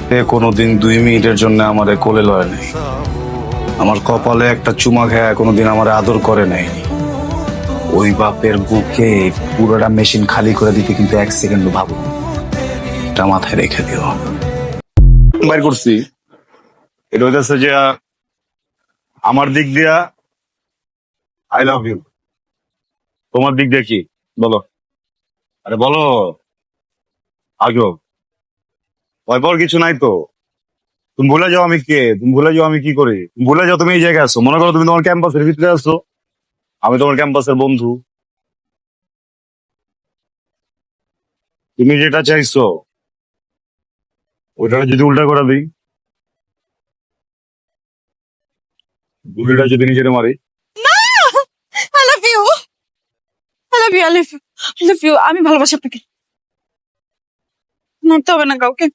সে কোনোদিন 2 মিনিটের জন্য আমারে কোলে লয় নাই। আমার কপালে একটা চুমা খায় কোনোদিন আমারে আদর করে নাই। ওই বাপের বুকে পুরোটা মেশিন খালি করে দিতে কিন্তু 1 সেকেন্ড ভাবো, এটা মাথায় রেখে দিও। বাইর করছি এটা হইতেছে যে আমার দিক দিয়া আই লাভ ইউ, তোমার দিক দিয়ে কি বলো? আরে বলো আগো, ভয় পাওয়ার কিছু নাই তো। তুমি ভুলে যাও আমি কে, তুমি ভুলে যাও আমি কি করি, তুমি ভুলে যাও তুমি এই জায়গায় আছো। মনে করো তুমি তোমার ক্যাম্পাসের ভিতরে আছো, আমি তোমার ক্যাম্পাসের বন্ধু। তুমি যেটা চাইছো ওইটা যদি উল্টা করে দিই, গুলিটা যদি নিজের মারি। I love you, I love you, I love you, I love you. আমি ভালোবাসি আপনাকে, মারতে হবে না কাউকে।